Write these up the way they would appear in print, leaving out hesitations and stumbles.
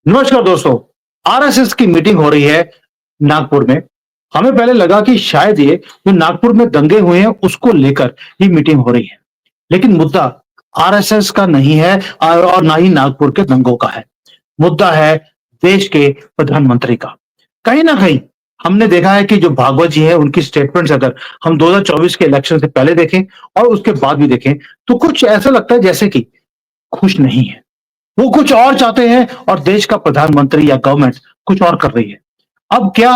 नमस्कार दोस्तों। आरएसएस की मीटिंग हो रही है नागपुर में। हमें पहले लगा कि शायद ये जो नागपुर में दंगे हुए हैं उसको लेकर ये मीटिंग हो रही है। लेकिन मुद्दा आरएसएस का नहीं है और ना ही नागपुर के दंगों का है। मुद्दा है देश के प्रधानमंत्री का। कहीं ना कहीं हमने देखा है कि जो भागवत जी है उनकी स्टेटमेंट्स अगर हम 2024 के इलेक्शन से पहले देखें और उसके बाद भी देखें तो कुछ ऐसा लगता है जैसे कि खुश नहीं है। वो कुछ और चाहते हैं और देश का प्रधानमंत्री या गवर्नमेंट कुछ और कर रही है। अब क्या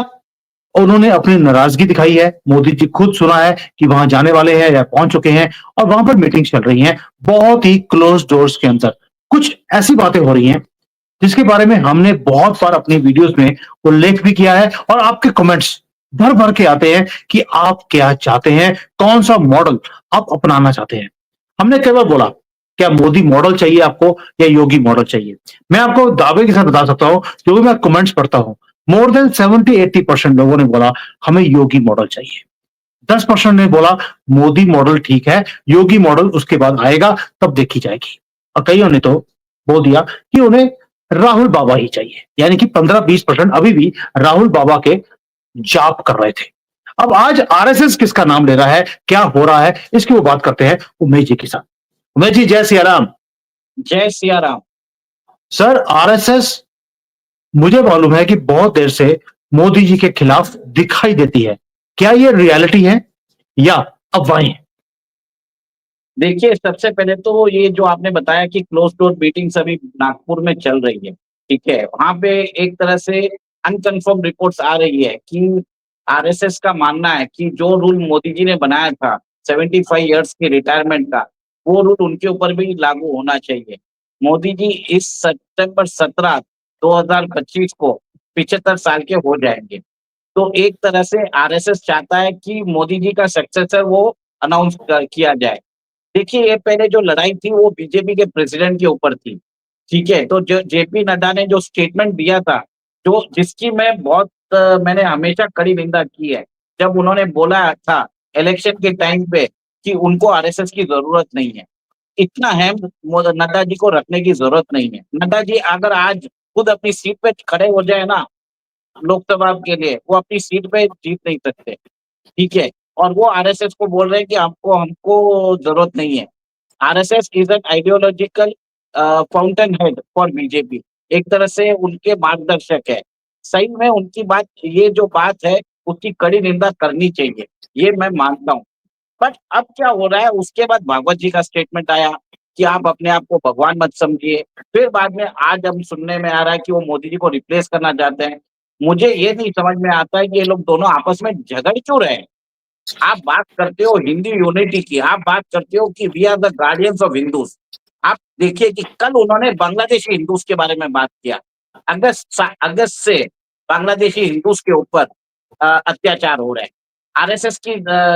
उन्होंने अपनी नाराजगी दिखाई है। मोदी जी खुद सुना है कि वहां जाने वाले हैं या पहुंच चुके हैं और वहां पर मीटिंग चल रही है बहुत ही क्लोज डोर्स के अंदर। कुछ ऐसी बातें हो रही हैं जिसके बारे में हमने बहुत बार अपनी वीडियोस में उल्लेख भी किया है और आपके कमेंट्स भर भर के आते हैं कि आप क्या चाहते हैं, कौन सा मॉडल आप अपनाना चाहते हैं। हमने कई बार बोला क्या मोदी मॉडल चाहिए आपको या योगी मॉडल चाहिए। मैं आपको दावे के साथ बता सकता हूं क्योंकि मैं कमेंट्स पढ़ता हूं। मोर देन 70-80% लोगों ने बोला हमें योगी मॉडल चाहिए। 10% ने बोला मोदी मॉडल ठीक है, योगी मॉडल उसके बाद आएगा तब देखी जाएगी। और कईयों ने तो बोल दिया कि उन्हें राहुल बाबा ही चाहिए। यानी कि 15-20% अभी भी राहुल बाबा के जाप कर रहे थे। अब आज आरएसएस किसका नाम ले रहा है, क्या हो रहा है, इसकी वो बात करते हैं उमेश जी के साथ। उमेश जी, जय सिया राम। जय सिया राम। सर, आरएसएस मुझे मालूम है कि बहुत देर से मोदी जी के खिलाफ दिखाई देती है। क्या ये रियलिटी है या अफवाहें? देखिए, सबसे पहले तो ये जो आपने बताया कि क्लोज़ डोर मीटिंग्स अभी नागपुर में चल रही है, ठीक है? वहाँ पे एक तरह से अनकन्फर्म रिपोर्ट्स आ रही है कि आरएसएस का मानना है कि जो रूल मोदी जी ने बनाया था 75 इयर्स की रिटायरमेंट का, वो रूल उनके ऊपर भी लागू होना चाहिए। मोदी जी इस सितंबर 17, 2025 को 75 साल के हो जाएँगे। तो एक तरह से आरएसएस चाहता है कि मोदी जी का सक्सेसर वो अनाउंस किया जाए। देखिए, ये पहले जो लड़ाई थी वो बीजेपी के प्रेसिडेंट के ऊपर थी, ठीक है? तो जो जेपी नड्डा ने जो स्टेटमेंट दिया था, जो जिसकी मैंने हमेशा कड़ी निंदा की है। जब उन्होंने बोला था इलेक्शन के टाइम पे कि उनको आरएसएस की ज़रूरत नहीं है। इतना अहम नड्डा जी को रखने की ज़रूरत नहीं है। नड्डा जी अगर आज खुद अपनी सीट पे खड़े हो जाए ना लोकसभा के लिए, वो अपनी सीट पे जीत नहीं सकते, ठीक है? और वो आरएसएस को बोल रहे हैं कि आपको हमको ज़रूरत नहीं है। RSS is an ideological fountain head for BJP. एक तरह से उनके मार्गदर्शक है। सही में उनकी बात ये जो बात है, उसकी कड़ी निंदा करनी चाहिए, ये मैं मानता हूँ। बट अब क्या हो रहा है उसके बाद भागवत जी का स्टेटमेंट आया कि आप अपने आप को भगवान मत समझिए। फिर बाद में आज हम सुनने में आ रहा है कि वो मोदी जी को रिप्लेस करना चाहते हैं। मुझे ये नहीं समझ में आता है कि ये लोग दोनों आपस में झगड़ क्यों रहे हैं? आप बात करते हो हिंदू यूनिटी की, आप बात करते हो कि we are the guardians of Hindus. आप देखिए कि कल उन्होंने बांग्लादेशी हिंदूज़ के बारे में बात किया। अगस्त से बांग्लादेशी हिंदूज़ के ऊपर अत्याचार हो रहे हैं। आरएसएस की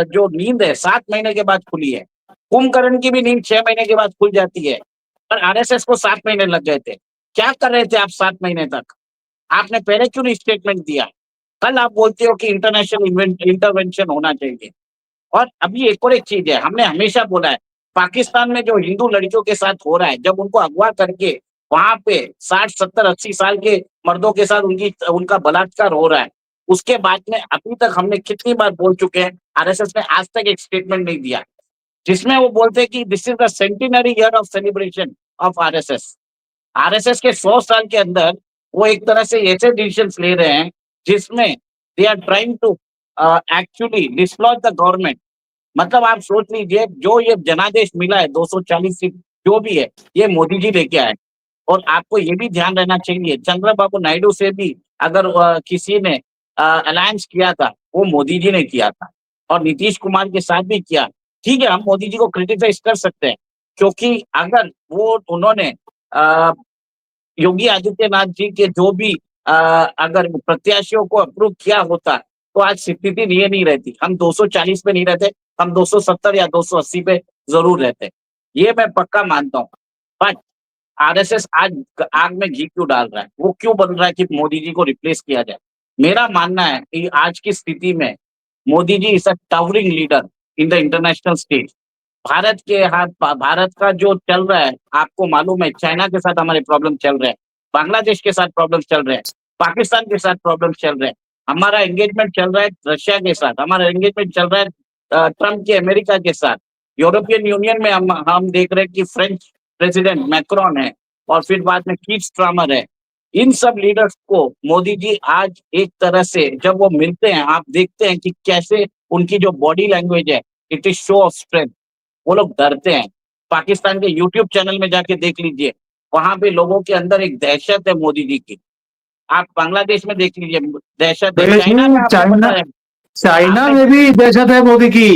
जो नींद है 7 महीने के बाद खुली है। कुंभकर्ण की भी नींद 6 महीने के बाद खुल जाती है, पर आरएसएस को 7 महीने लग गए थे। क्या कर रहे थे आप 7 महीने तक? आपने पहले क्यों नहीं स्टेटमेंट दिया? कल आप बोलते हो कि इंटरनेशनल इंटरवेंशन होना चाहिए। और अभी एक और एक चीज़ है, हमने हमेशा बोला है, पाकिस्तान में जो हिंदू लड़कियों के साथ हो रहा है, जब उनको अगवा करके वहाँ पे 60, 70, 80 साल के मर्दों के साथ उनका बलात्कार हो रहा है, उसके बाद में अभी तक हमने कितनी बार बोल चुके हैं, आरएसएस ने आज तक एक स्टेटमेंट नहीं दिया, जिसमें वो बोलते हैं कि this is the centenary year of celebration of RSS. RSS के 100 साल के अंदर वो एक तरह से ऐसे डिसीजंस ले रहे हैं, जिसमें they are trying to actually disclose the government. मतलब आप सोच लीजिए जो ये जनादेश मिला है 240 सीट जो भी है, ये मोदी जी लेके आए। और आपको ये भी ध्यान रहना चाहिए चंद्रबाबू नायडू से भी अगर किसी ने अलायंस किया था, वो मोदी जी ने किया था और नीतीश कुमार के साथ भी किया। ठीक है, हम मोदी जी को क्रिटिसाइज़ कर सकते हैं, क्योंकि अगर वो उन्होंने अ, योगी आदित्यनाथ जी के जो भी अगर प्रत्याशियों को अप्रूव किया होता, तो आज स्थिति ये नहीं रहती। हम 240 पे नहीं रहते, हम 270 या 280 पे ज़रूर रहते। ये मैं पक्का मानता हूँ। बट आरएसएस आज आग में घी क्यों डाल रहा है? वो क्यों बोल रहा है कि मोदी जी को रिप्लेस किया जाए? मेरा मानना है कि आज की स्थिति में Modi ji is a towering leader in the international stage. Bharat का जो चल रहा है, आपको मालूम है चाइना के साथ हमारे प्रॉब्लम चल रहे हैं। बांग्लादेश के साथ प्रॉब्लम चल रहे हैं, पाकिस्तान के साथ प्रॉब्लम चल रहे हैं, हमारा एंगेजमेंट चल रहा है रशिया के साथ, हमारा एंगेजमेंट चल रहा है ट्रम्प के अमेरिका के साथ, यूरोपियन यूनियन में हम देख रहे हैं कि फ्रेंच प्रेसिडेंट मैक्रोन है और फिर बाद में कीट स्टार्मर है। इन सब लीडर्स को मोदी जी आज एक तरह से जब वो मिलते हैं, आप देखते हैं कि कैसे उनकी जो बॉडी लैंग्वेज है, it is show off strength. वो लोग डरते हैं। पाकिस्तान के यूट्यूब चैनल में जाके देख लीजिए, वहां पे लोगों के अंदर एक दहशत है मोदी जी की। आप बांग्लादेश में देख लीजिए, दहशत है। चाइना में आपको पता चाइना है, चाइना आपने में भी दहशत है मोदी की।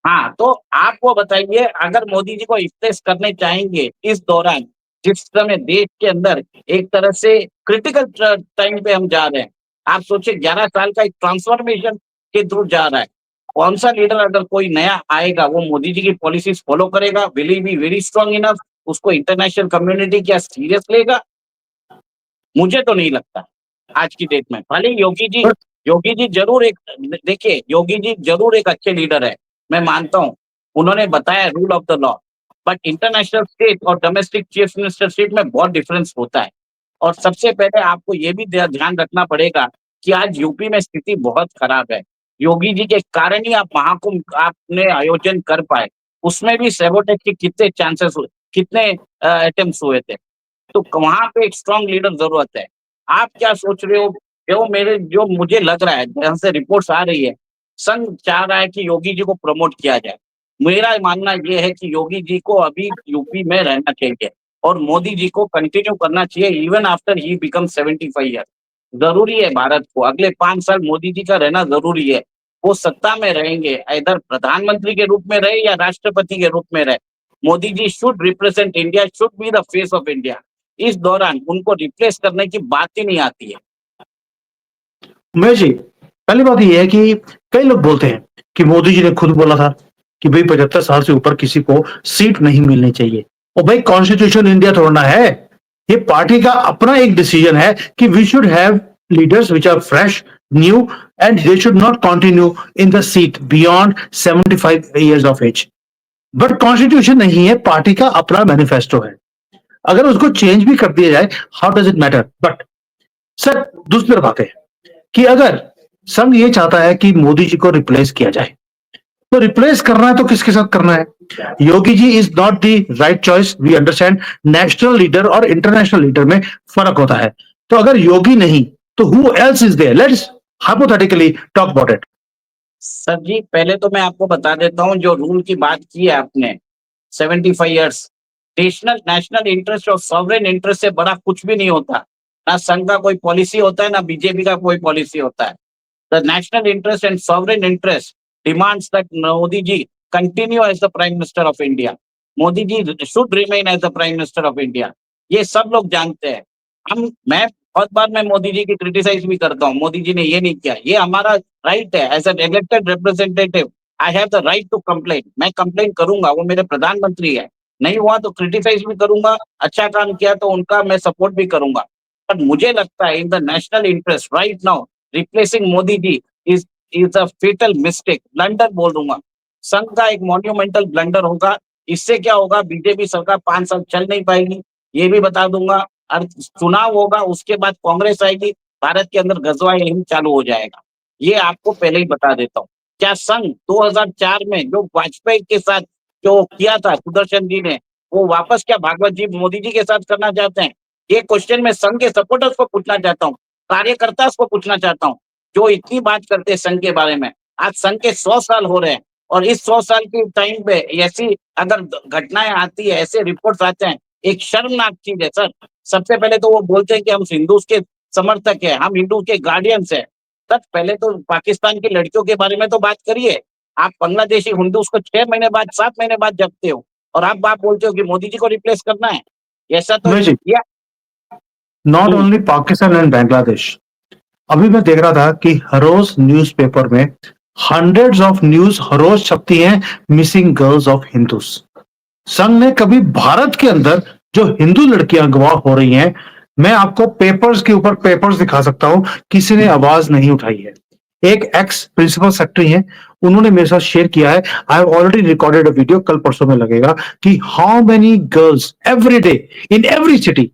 हाँ, तो आप वो बताइए, अगर मोदी जी को इम्प्रेस करने चाहेंगे इस दौरान, जिस समय देश के अंदर एक तरह से क्रिटिकल टाइम पे हम जा रहे हैं, आप सोचिए 11 साल का एक ट्रांसफॉर्मेशन के थ्रू जा रहा है। कौन सा लीडर अगर कोई नया आएगा, वो मोदी जी की पॉलिसीज फॉलो करेगा, will he be very strong enough, उसको इंटरनेशनल कम्युनिटी क्या सीरियस लेगा? मुझे तो नहीं लगता आज की डेट में। भले ही योगी जी जरूर एक, देखिए योगी जी जरूर एक अच्छे लीडर है, मैं मानता हूँ, उन्होंने बताया rule of the law, but international state और डोमेस्टिक चीफ मिनिस्टरशिप में बहुत डिफरेंस होता है। और सबसे पहले आपको ये भी ध्यान रखना पड़ेगा कि आज यूपी में स्थिति बहुत खराब है। योगी जी के कारण ही आप महाकुंभ आपने आयोजन कर पाए, उसमें भी सेबोटेज के कितने चांसेस हुए, कितने अटेम्प्ट हुए थे। तो वहां पे एक स्ट्रांग लीडर जरूरत है। आप क्या सोच रहे हो? जो मुझे लग रहा है, जहां से रिपोर्ट्स आ रही है, संघ चाह रहा है कि योगी जी को प्रमोट किया जाए। मेरा मानना यह है कि योगी जी को अभी यूपी में रहना चाहिए और मोदी जी को कंटिन्यू करना चाहिए even after he become 75 year. जरूरी है भारत को अगले 5 साल मोदी जी का रहना जरूरी है। वो सत्ता में रहेंगे, इधर प्रधानमंत्री के रूप में रहे या राष्ट्रपति के रूप में रहे, Modi ji should represent India, should be the face of India. इस दौरान उनको रिप्लेस करने की बात ही नहीं आती है। उमेश जी, पहली बात यह है कि कई लोग बोलते हैं कि मोदी जी ने खुद बोला था कि भाई 75 साल से ऊपर किसी को सीट नहीं मिलनी चाहिए। और भाई कॉन्स्टिट्यूशन इंडिया तोड़ना है, ये पार्टी का अपना एक डिसीजन है कि we should have leaders which are fresh, new, and they should not continue in the seat beyond 75 years of age. But constitution नहीं है, पार्टी का अपना मैनिफेस्टो है। अगर उसको चेंज भी कर दिया जाए, how does it matter? But sir, दूसरी बात है कि अगर संघ ये चाहता है कि मोदी जी को रिप्लेस किया जाए, तो रिप्लेस करना है तो किसके साथ करना है? Yogi ji is not the right choice. We understand national leader और इंटरनेशनल लीडर में फर्क होता है। तो अगर योगी नहीं तो who else is there? Let's hypothetically talk about it. Sir ji, पहले तो मैं आपको बता देता हूँ, जो रूल की बात की है आपने, 75 ईयर्स, नेशनल नेशनल इंटरेस्ट और सॉवरेन इंटरेस्ट से बड़ा कुछ भी नहीं होता। ना संघ का कोई पॉलिसी होता है, ना बीजेपी का कोई पॉलिसी होता है। The national interest and sovereign interest demands that Modi ji continue as the prime minister of India. Modi ji should remain as the prime minister of India. ये सब लोग जानते हैं। मैं बहुत बार मैं मोदी जी की क्रिटिसाइज भी करता हूँ, मोदी जी ने ये नहीं किया, ये हमारा राइट है as an elected representative. I have the right to complain, मैं कंप्लेन करूंगा, वो मेरे प्रधानमंत्री है। नहीं हुआ तो क्रिटिसाइज भी करूंगा, अच्छा काम किया तो उनका मैं सपोर्ट भी करूंगा। पर मुझे लगता है in the national interest right now replacing Modi ji is is a fatal mistake, blunder बोल दूंगा। संघ का एक मॉन्यूमेंटल ब्लंडर होगा। इससे क्या होगा, बीजेपी सरकार 5 साल चल नहीं पाएगी, ये भी बता दूंगा। और चुनाव होगा, उसके बाद कांग्रेस आएगी, भारत के अंदर गजवा हिंद चालू हो जाएगा। ये आपको पहले ही बता देता हूँ। क्या संघ 2004 में जो वाजपेयी के साथ जो किया था सुदर्शन जी ने, वो वापस क्या भागवत जी मोदी जी के साथ करना चाहते हैं? ये क्वेश्चन मैं संघ के सपोर्टर्स को पूछना चाहता हूँ, कार्यकर्ता को पूछना चाहता हूँ, जो इतनी बात करते हैं संघ के बारे में। आज संघ के 100 साल हो रहे हैं और इस 100 साल के टाइम पे ऐसी अगर घटनाएं आती है, ऐसे रिपोर्ट्स आते हैं, एक शर्मनाक चीज है सर। सबसे पहले तो वो बोलते हैं कि हम हिंदू के समर्थक है, हम हिंदू के गार्डियंस है। सर पहले तो पाकिस्तान की लड़कियों के बारे में तो बात करिए। आप बांग्लादेशी हिंदूज को 6 महीने बाद 7 महीने बाद जपते हो, और आप बात बोलते हो कि मोदी जी को रिप्लेस करना है। ऐसा तो उमेश जी, या not only Pakistan and Bangladesh. अभी मैं देख रहा था कि हर रोज न्यूज़पेपर में हंड्रेड्स ऑफ न्यूज हर रोज छपती हैं मिसिंग गर्ल्स ऑफ हिंदूस। संघ ने कभी भारत के अंदर जो हिंदू लड़कियां गवाह हो रही हैं, मैं आपको पेपर्स के ऊपर पेपर्स दिखा सकता हूं, किसी ने आवाज नहीं उठाई है। एक एक्स प्रिंसिपल सेक्रेटरी हैं, उन्होंने मेरे साथ शेयर किया है, I have already recorded a video, कल परसों में लगेगा, कि how many girls every day in every city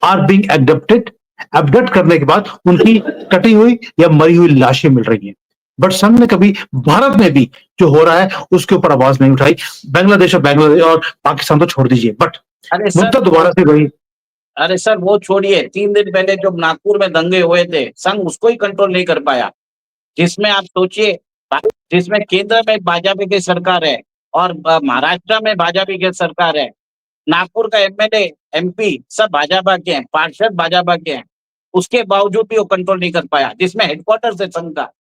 are being abduct करने के बाद उनकी कटी हुई या मरी हुई लाशें मिल रही हैं। बट संघ ने कभी भारत में भी जो हो रहा है उसके ऊपर आवाज नहीं उठाई। बांग्लादेश और पाकिस्तान तो छोड़ दीजिए, बट अरे मुद्दा सर दोबारा से वही। अरे सर वो छोड़िए, 3 दिन पहले जो नागपुर में दंगे हुए थे, संघ उसको ही कंट्रोल नहीं कर पाया। जिसमें आप सोचिए, जिसमें केंद्र में भाजपा की सरकार है और महाराष्ट्र में भाजपा की सरकार है। नागपुर का एमएलए, एमपी सब भाजपा के हैं, पार्षद भाजपा के हैं। उसके बावजूद भी वो कंट्रोल नहीं कर पाया, जिसमें हेडक्वार्टर है संघ का।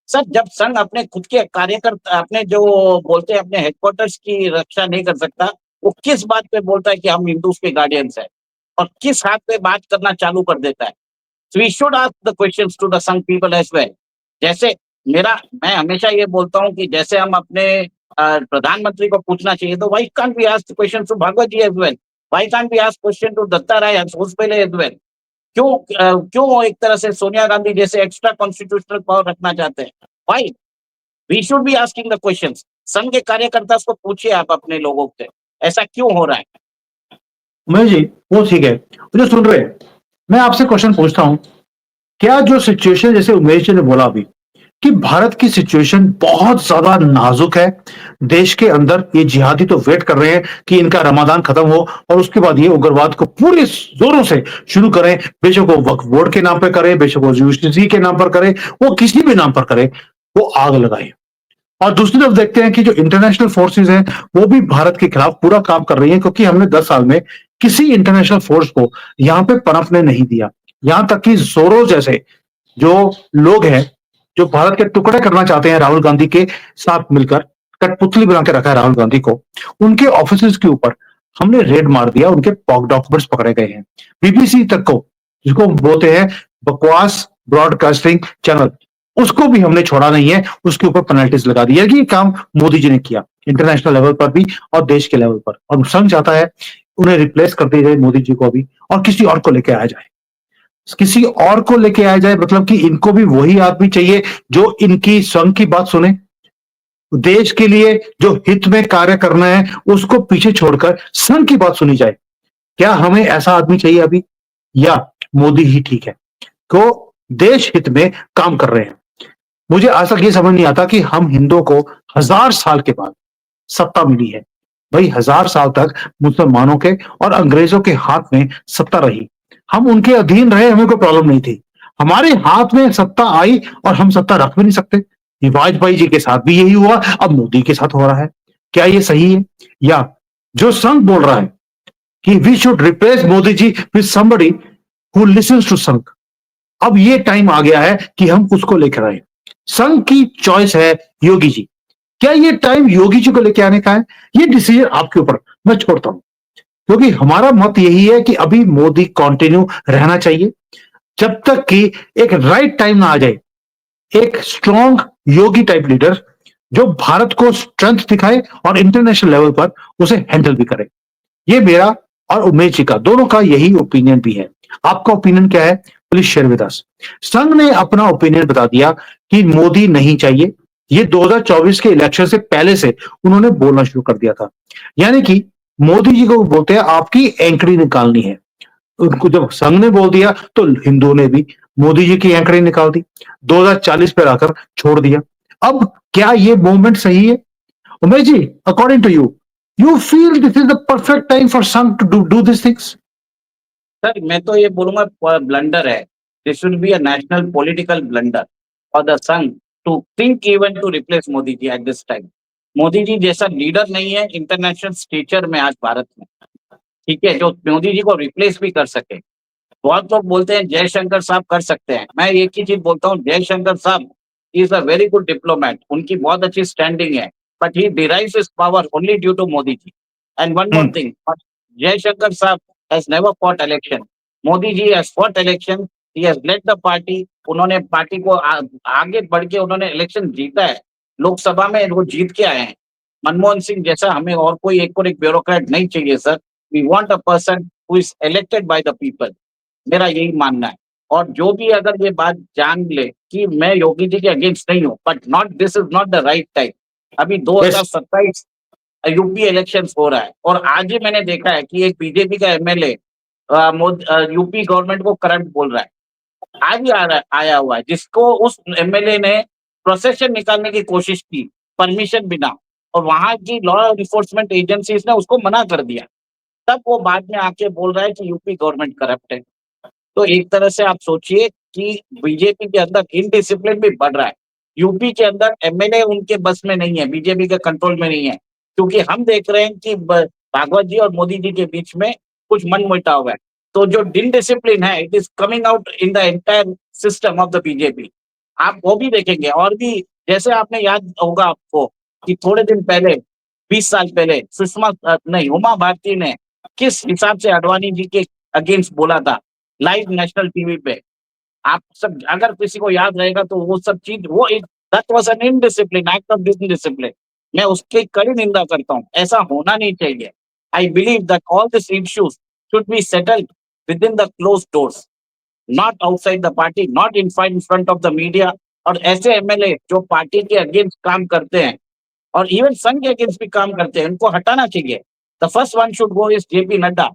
सर जब संघ अपने खुद के कार्यकर्ता, अपने जो बोलते हैं अपने हेडक्वार्टर्स की रक्षा नहीं कर सकता, वो किस बात पे बोलता है कि हम हिंदूज के गार्डियंस है, और किस हाथ पे बात करना चालू कर देता है। So we should ask the questions to the Sangh people as well. जैसे मैं हमेशा ये बोलता हूँ कि जैसे हम अपने प्रधानमंत्री को पूछना चाहिए, तो why can't we ask the questions to Bhagavat ji as well? Why can't we ask question to Dutta Rai होसपहले as well? क्यों वो एक तरह से सोनिया गांधी जैसे एक्स्ट्रा कॉन्स्टिट्यूशनल पावर रखना चाहते हैं? Why? We should be asking the questions. संघ के कार्यकर्ता को पूछिए आप अपने लोगों से, ऐसा क्यों हो रहा है? उमेश जी, वो ठीक है, मुझे सुन रहे हैं। मैं आपसे क्वेश्चन पूछता हूं, क्या जो सिचुएशन जैसे उमेश जी ने बोला अभी कि भारत की सिचुएशन बहुत ज्यादा नाजुक है, देश के अंदर ये जिहादी तो वेट कर रहे हैं कि इनका रमादान खत्म हो और उसके बाद ये उग्रवाद को पूरे जोरों से शुरू करें, बेशक वो वक्फ बोर्ड के नाम पर करें, बेशक वो यूसीसी के नाम पर करें, वो किसी भी नाम पर करें, वो आग लगाए। और दूसरी तरफ देखते हैं कि जो इंटरनेशनल फोर्सेस हैं वो भी भारत के खिलाफ पूरा काम कर रही हैं, क्योंकि हमने 10 साल में किसी इंटरनेशनल फोर्स को यहां पे पनपने नहीं दिया। यहां तक कि जोरो जैसे जो लोग हैं, जो भारत के टुकड़े करना चाहते हैं राहुल गांधी के साथ मिलकर, कठपुतली बना के रखा है राहुल गांधी को, उनके ऑफिस के ऊपर हमने रेड मार दिया, उनके डॉक्यूमेंट्स पकड़े गए हैं। बीबीसी तक को, जिसको बोलते हैं बकवास ब्रॉडकास्टिंग चैनल, उसको भी हमने छोड़ा नहीं है, उसके ऊपर पेनल्टीज लगा दी है। ये काम मोदी जी ने किया इंटरनेशनल लेवल पर भी और देश के लेवल पर, और संघ चाहता है उन्हें रिप्लेस कर दिया जाए मोदी जी को अभी, और किसी और को लेके आया जाए। किसी और को लेके आया जाए मतलब कि इनको भी वही आदमी चाहिए जो इनकी संघ की बात सुने, देश के लिए जो हित में कार्य करना है उसको पीछे छोड़कर संघ की बात सुनी जाए। क्या हमें ऐसा आदमी चाहिए अभी, या मोदी ही ठीक है को देश हित में काम कर रहे हैं? मुझे आज तक ये समझ नहीं आता कि हम हिंदुओं को 1000 साल के बाद सत्ता मिली है। भाई 1000 साल तक मुसलमानों के और अंग्रेजों के हाथ में सत्ता रही, हम उनके अधीन रहे, हमें कोई प्रॉब्लम नहीं थी। हमारे हाथ में सत्ता आई और हम सत्ता रख भी नहीं सकते। ये वाजपेयी जी के साथ भी यही हुआ, अब मोदी के साथ हो रहा है। क्या ये सही है? या जो संघ बोल रहा है कि we should replace Modi ji with somebody who listens to Sangh, अब ये टाइम आ गया है कि हम उसको लेकर आए। संघ की चॉइस है योगी जी, क्या ये टाइम योगी जी को लेकर आने का है? ये डिसीजन आपके ऊपर, मैं छोड़ता हूं, क्योंकि हमारा मत यही है कि अभी मोदी कंटिन्यू रहना चाहिए जब तक कि एक राइट टाइम ना आ जाए, एक स्ट्रॉन्ग योगी टाइप लीडर जो भारत को स्ट्रेंथ दिखाए और इंटरनेशनल लेवल पर उसे हैंडल भी करे। ये मेरा और उमेश जी का दोनों का यही ओपिनियन भी है। आपका ओपिनियन क्या है, प्लीज शेयर विद अस। संघ ने अपना ओपिनियन बता दिया कि मोदी नहीं चाहिए, ये 2024 के इलेक्शन से पहले से उन्होंने बोलना शुरू कर दिया था। यानी कि मोदी जी को बोलते हैं आपकी एंकड़ी निकालनी है, उनको जब संघ ने बोल दिया तो हिंदुओं ने भी मोदी जी की एंकड़ी निकाल दी, 2040 पे आकर छोड़ दिया। अब क्या ये मूवमेंट सही है? Umesh ji, according to you feel this is the perfect time for Sangh to do this things? Sir मैं तो ये बोलूंगा ब्लंडर है। This should be a national political blunder for the Sangh to think even to replace Modi ji at this time. Modi ji जैसा leader नहीं है international stretcher में आज भारत में, ठीक है, जो मोदी जी को रिप्लेस भी कर सके। बहुत लोग बोलते हैं जयशंकर साहब कर सकते हैं, मैं एक ही चीज बोलता हूँ, जयशंकर साहब is a very good diplomat, उनकी बहुत अच्छी स्टैंडिंग है, but he derives his power only due to Modi ji. And one more thing, Jaishankar साहब has never fought election, Modi ji has fought election, he has led the party, उन्होंने पार्टी को आगे बढ़ के उन्होंने इलेक्शन जीता है, लोकसभा में वो जीत के आए हैं। मनमोहन सिंह जैसा हमें और कोई एक और एक ब्यूरोक्रेट नहीं चाहिए sir, we want a person who is elected by the people, मेरा यही मानना है। और जो भी अगर ये बात जान ले कि मैं योगी जी के अगेंस्ट नहीं हूँ, but not this is not the right time. अभी यस। 2027 यूपी इलेक्शंस हो रहा है, और आज ही मैंने देखा है कि एक बीजेपी का एमएलए यूपी गवर्नमेंट को करप्ट बोल रहा है, आज ही आया हुआ है, जिसको उस एमएलए ने प्रोसेशन निकालने की कोशिश की परमिशन बिना, और वहां की लॉ एनफोर्समेंट एजेंसीज ने उसको मना कर दिया। तब वो बाद में आके बोल रहा है कि यूपी गवर्नमेंट करप्ट है। तो एक तरह से आप सोचिए कि बीजेपी के अंदर इनडिसिप्लिन भी बढ़ रहा है। यूपी के अंदर एमएलए उनके बस में नहीं है, बीजेपी के कंट्रोल में नहीं है, क्योंकि हम देख रहे हैं कि भागवत जी और मोदी जी के बीच में कुछ मनमुटाव है। तो जो इनडिसिप्लिन है, it is coming out in the entire system of the BJP. आप वो भी देखेंगे, और भी जैसे आपने याद होगा आपको कि थोड़े दिन पहले, 20 साल पहले, नहीं, उमा भारती ने किस हिसाब से अडवाणी जी के अगेंस्ट बोला था लाइव नेशनल टीवी पे। आप सब अगर किसी को याद रहेगा तो वो सब चीज, वो एक that was an indiscipline, act of discipline. मैं उसकी कड़ी निंदा करता हूँ, ऐसा होना नहीं चाहिए। I believe that all this issues should be settled with in the close doors, not outside the party, not in front of the media. और ऐसे एमएलए जो पार्टी के अगेंस्ट काम करते हैं और इवन संघ के अगेंस्ट भी काम करते हैं, उनको हटाना चाहिए। The first one should go is JP Nadda,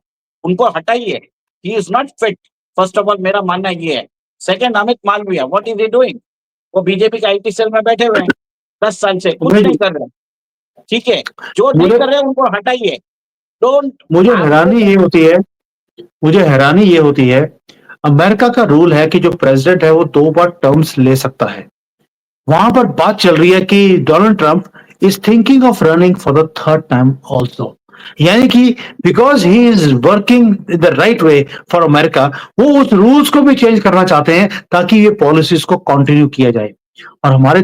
उनको हटाइए, he is not fit. First of all मेरा मानना ये है। Second, Amit Malviya, what is he doing? वो बीजेपी के आईटी सेल में बैठे हुए हैं 10 साल से, कुछ मुझे नहीं कर रहे। ठीक है, जो नहीं मुझे कर रहे उनको हटाइए। डोंट मुझे हैरानी ये होती है, मुझे हैरानी ये होती है, अमेरिका का रूल है कि जो प्रेसिडेंट है वो 2 बार टर्म्स ले सकता है। वहां पर बात चल रही है कि Donald Trump is thinking of running for the third time also, यानी कि because he is working the right way for America, वो उस रूल्स को भी चेंज करना चाहते हैं ताकि ये पॉलिसीज को कंटिन्यू किया जाए। और हमारे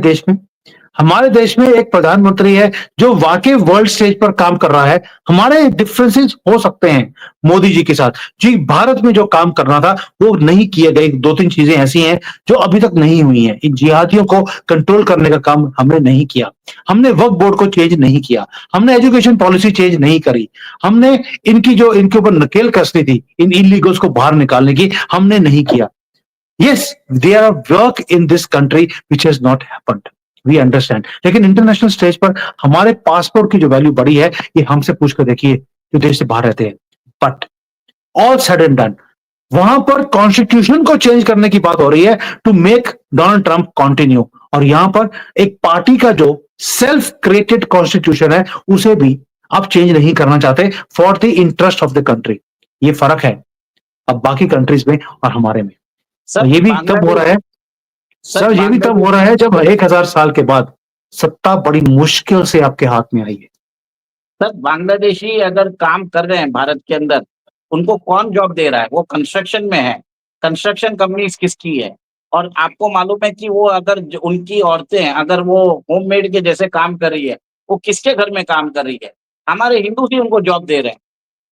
देश में एक प्रधानमंत्री है जो वाकई वर्ल्ड स्टेज पर काम कर रहा है। हमारे डिफरेंसेस हो सकते हैं मोदी जी के साथ, जी भारत में जो काम करना था वो नहीं किए गए। 2-3 चीजें ऐसी हैं जो अभी तक नहीं हुई हैं। इन जिहादियों को कंट्रोल करने का काम हमने नहीं किया, हमने वक्फ बोर्ड को चेंज नहीं किया, हमने एजुकेशन पॉलिसी चेंज नहीं करी, हमने इनके ऊपर नकेल कसनी थी इन इलीगल्स को बाहर निकालने की, हमने नहीं किया। Yes, there are work in this country which has not happened, we understand. लेकिन इंटरनेशनल स्टेज पर हमारे पासपोर्ट की जो वैल्यू बढ़ी है, ये हमसे पूछ कर देखिए जो देश से बाहर रहते हैं। But all said and done, वहां पर कॉन्स्टिट्यूशन को चेंज करने की बात हो रही है to make Donald Trump continue, और यहां पर एक पार्टी का जो सेल्फ क्रिएटेड कॉन्स्टिट्यूशन है उसे भी आप चेंज नहीं करना चाहते for the interest of the country. ये फर्क है अब बाकी कंट्रीज में और हमारे में। और ये भी तब हो रहा है सर, ये भी तब हो रहा है जब 1000 साल के बाद सत्ता बड़ी मुश्किल से आपके हाथ में आई है। सर, बांग्लादेशी अगर काम कर रहे हैं भारत के अंदर, उनको कौन जॉब दे रहा है? वो कंस्ट्रक्शन में है। कंस्ट्रक्शन कंपनीज किसकी है? और आपको मालूम है कि वो अगर उनकी औरतें अगर वो होममेड के जैसे काम कर रही है, वो किसके घर में काम कर रही है? हमारे हिंदू ही उनको जॉब दे रहे हैं।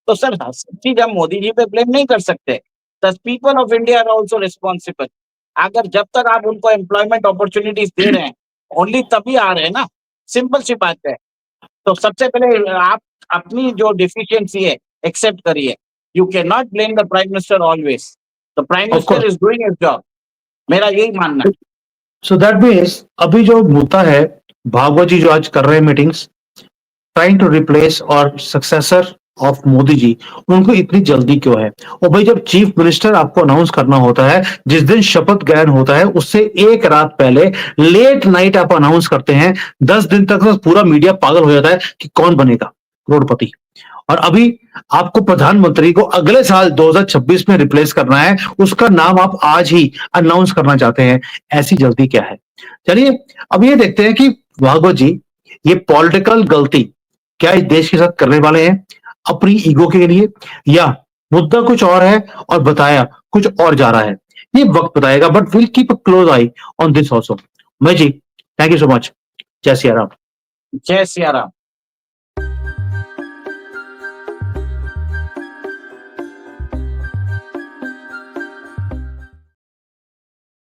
तो सर, सब चीज हम मोदी जी पे ब्लेम नहीं कर सकते। The people of India are also responsible. अगर जब तक आप उनको एम्प्लॉयमेंट अपॉर्चुनिटीज दे रहे हैं, ओनली तभी आ रहे हैं ना। सिंपल सी बात है। तो सबसे पहले आप अपनी जो डिफिशियंसी है एक्सेप्ट करिए। You can not blame the prime minister always. The prime Of course. Minister is doing his job, मेरा यही मानना है। सो दैट मीन्स अभी जो मुद्दा है, भागवत जी जो आज कर रहे हैं मीटिंग्स, ट्राइंग टू रिप्लेस और सक्सेसर ऑफ मोदी जी, उनको इतनी जल्दी क्यों है? और भाई जब चीफ मिनिस्टर आपको अनाउंस करना होता है, जिस दिन शपथ ग्रहण होता है उससे एक रात पहले लेट नाइट आप अनाउंस करते हैं, 10 दिन तक तो पूरा मीडिया पागल हो जाता है कि कौन बनेगा करोड़पति। और अभी आपको प्रधानमंत्री को अगले साल 2026 में रिप्लेस करना है, उसका नाम आप आज ही अनाउंस करना चाहते हैं, ऐसी जल्दी क्या है? चलिए अब ये देखते हैं कि भागवत जी ये पॉलिटिकल गलती क्या इस देश के साथ करने वाले हैं अपनी ईगो के लिए, या मुद्दा कुछ और है और बताया कुछ और जा रहा है? ये वक्त बताएगा, but will keep a close I on this also. मैं जी, थैंक यू सो मच। जय सिया राम। जय सिया राम।